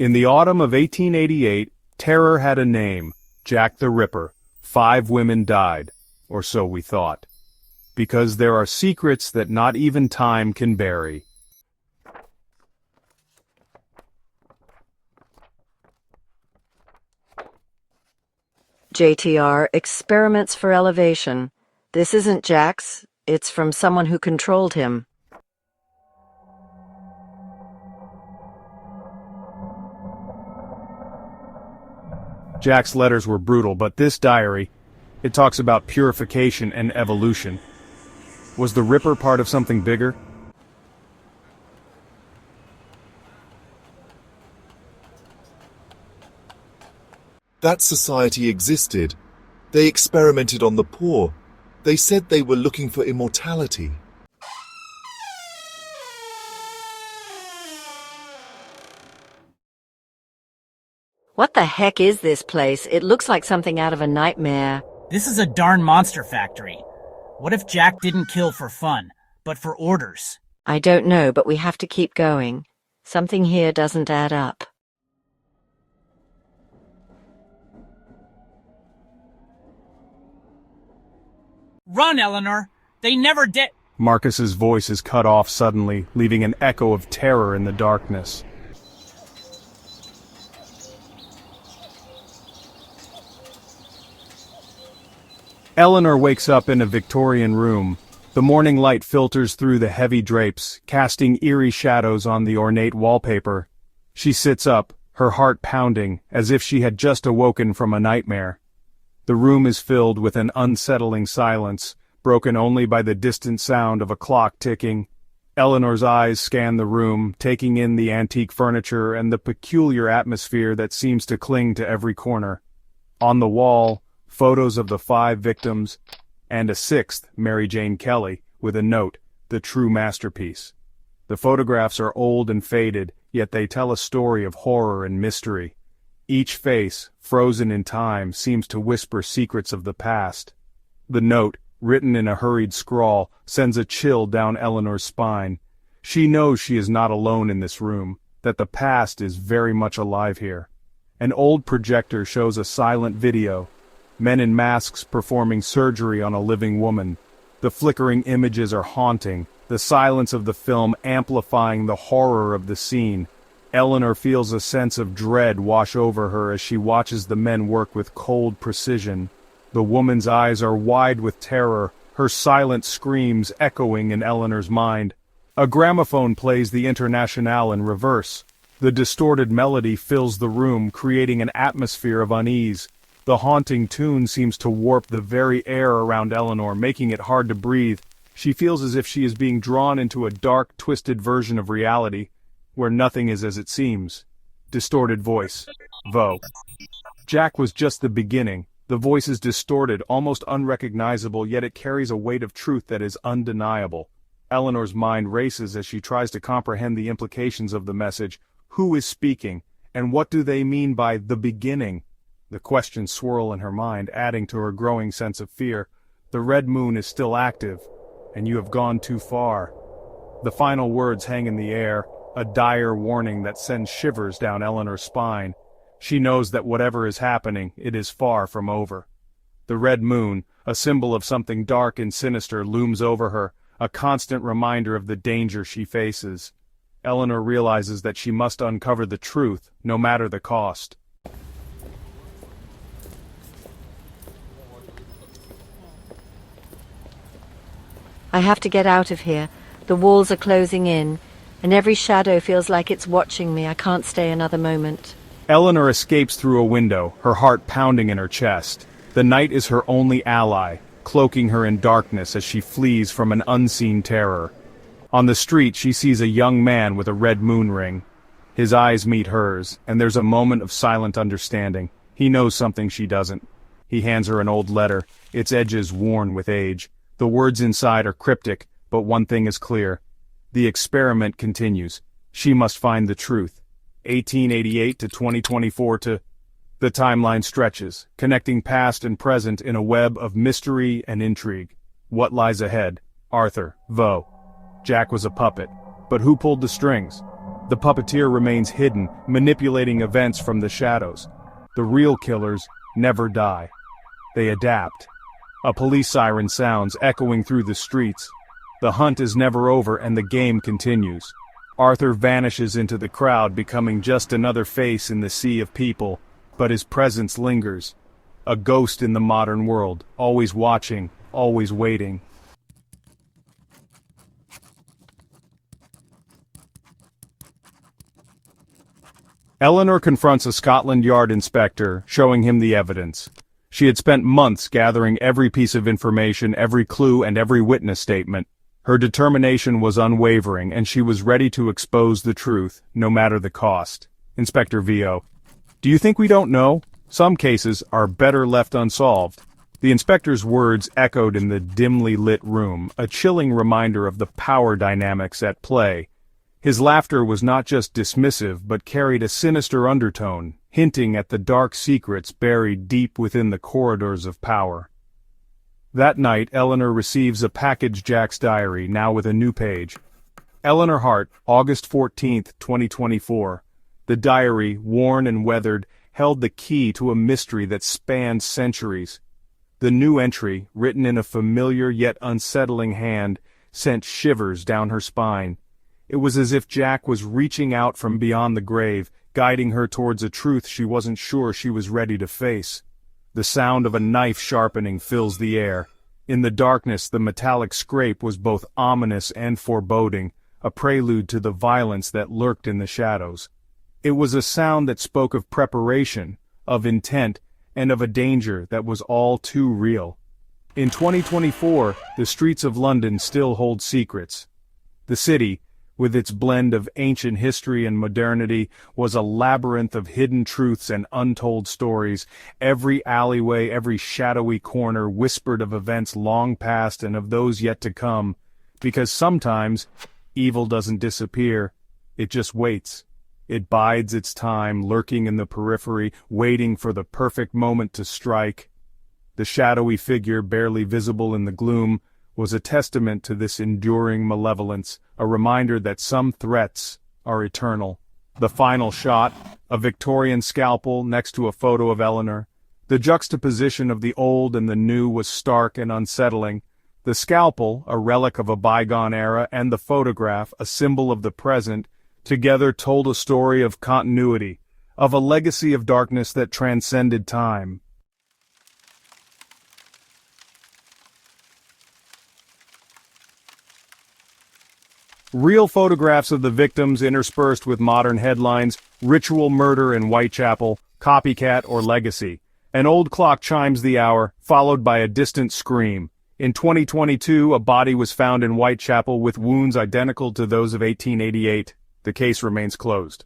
In the autumn of 1888, terror had a name, Jack the Ripper. 5 women died, or so we thought. Because there are secrets that not even time can bury. JTR, experiments for elevation. This isn't Jack's, it's from someone who controlled him. Jack's letters were brutal, but this diary, it talks about purification and evolution. Was the Ripper part of something bigger? That society existed. They experimented on the poor. They said they were looking for immortality. What the heck is this place? It looks like something out of a nightmare. This is a darn monster factory. What if Jack didn't kill for fun, but for orders? I don't know, but we have to keep going. Something here doesn't add up. Run, Eleanor! They never did— Marcus's voice is cut off suddenly, leaving an echo of terror in the darkness. Eleanor wakes up in a Victorian room. The morning light filters through the heavy drapes, casting eerie shadows on the ornate wallpaper. She sits up, her heart pounding, as if she had just awoken from a nightmare. The room is filled with an unsettling silence, broken only by the distant sound of a clock ticking. Eleanor's eyes scan the room, taking in the antique furniture and the peculiar atmosphere that seems to cling to every corner. On the wall, photos of the 5 victims, and a 6th, Mary Jane Kelly, with a note, the true masterpiece. The photographs are old and faded, yet they tell a story of horror and mystery. Each face, frozen in time, seems to whisper secrets of the past. The note, written in a hurried scrawl, sends a chill down Eleanor's spine. She knows she is not alone in this room, that the past is very much alive here. An old projector shows a silent video, men in masks performing surgery on a living woman. The flickering images are haunting, the silence of the film amplifying the horror of the scene. Eleanor feels a sense of dread wash over her as she watches the men work with cold precision. The woman's eyes are wide with terror, her silent screams echoing in Eleanor's mind. A gramophone plays the Internationale in reverse. The distorted melody fills the room, creating an atmosphere of unease. The haunting tune seems to warp the very air around Eleanor, making it hard to breathe. She feels as if she is being drawn into a dark, twisted version of reality, where nothing is as it seems. Distorted voice. Vo. Jack was just the beginning. The voice is distorted, almost unrecognizable, yet it carries a weight of truth that is undeniable. Eleanor's mind races as she tries to comprehend the implications of the message. Who is speaking, and what do they mean by the beginning? The questions swirl in her mind, adding to her growing sense of fear. The red moon is still active, and you have gone too far. The final words hang in the air, a dire warning that sends shivers down Eleanor's spine. She knows that whatever is happening, it is far from over. The red moon, a symbol of something dark and sinister, looms over her, a constant reminder of the danger she faces. Eleanor realizes that she must uncover the truth, no matter the cost. I have to get out of here. The walls are closing in, and every shadow feels like it's watching me. I can't stay another moment. Eleanor escapes through a window, her heart pounding in her chest. The night is her only ally, cloaking her in darkness as she flees from an unseen terror. On the street, she sees a young man with a red moon ring. His eyes meet hers, and there's a moment of silent understanding. He knows something she doesn't. He hands her an old letter, its edges worn with age. The words inside are cryptic, but one thing is clear. The experiment continues. She must find the truth. 1888 to 2024 to... The timeline stretches, connecting past and present in a web of mystery and intrigue. What lies ahead? Arthur, Vo. Jack was a puppet. But who pulled the strings? The puppeteer remains hidden, manipulating events from the shadows. The real killers never die. They adapt. A police siren sounds, echoing through the streets. The hunt is never over and the game continues. Arthur vanishes into the crowd, becoming just another face in the sea of people, but his presence lingers. A ghost in the modern world, always watching, always waiting. Eleanor confronts a Scotland Yard inspector, showing him the evidence. She had spent months gathering every piece of information, every clue, and every witness statement. Her determination was unwavering, and she was ready to expose the truth, no matter the cost. Inspector Vio: "Do you think we don't know? Some cases are better left unsolved." The inspector's words echoed in the dimly lit room, a chilling reminder of the power dynamics at play. His laughter was not just dismissive, but carried a sinister undertone, hinting at the dark secrets buried deep within the corridors of power. That night, Eleanor receives a packaged Jack's diary, now with a new page. Eleanor Hart, August 14, 2024. The diary, worn and weathered, held the key to a mystery that spanned centuries. The new entry, written in a familiar yet unsettling hand, sent shivers down her spine. It was as if Jack was reaching out from beyond the grave, guiding her towards a truth she wasn't sure she was ready to face. The sound of a knife sharpening fills the air. In the darkness, the metallic scrape was both ominous and foreboding, a prelude to the violence that lurked in the shadows. It was a sound that spoke of preparation, of intent, and of a danger that was all too real. In 2024, the streets of London still hold secrets. The city, with its blend of ancient history and modernity, was a labyrinth of hidden truths and untold stories. Every alleyway, every shadowy corner whispered of events long past and of those yet to come, because sometimes evil doesn't disappear, it just waits. It bides its time, lurking in the periphery, waiting for the perfect moment to strike. The shadowy figure, barely visible in the gloom, was a testament to this enduring malevolence, a reminder that some threats are eternal. The final shot, a Victorian scalpel next to a photo of Eleanor. The juxtaposition of the old and the new was stark and unsettling. The scalpel, a relic of a bygone era, and the photograph, a symbol of the present, together told a story of continuity, of a legacy of darkness that transcended time. Real photographs of the victims interspersed with modern headlines: ritual murder in Whitechapel, copycat or legacy. An old clock chimes the hour, followed by a distant scream. In 2022, a body was found in Whitechapel with wounds identical to those of 1888. The case remains closed.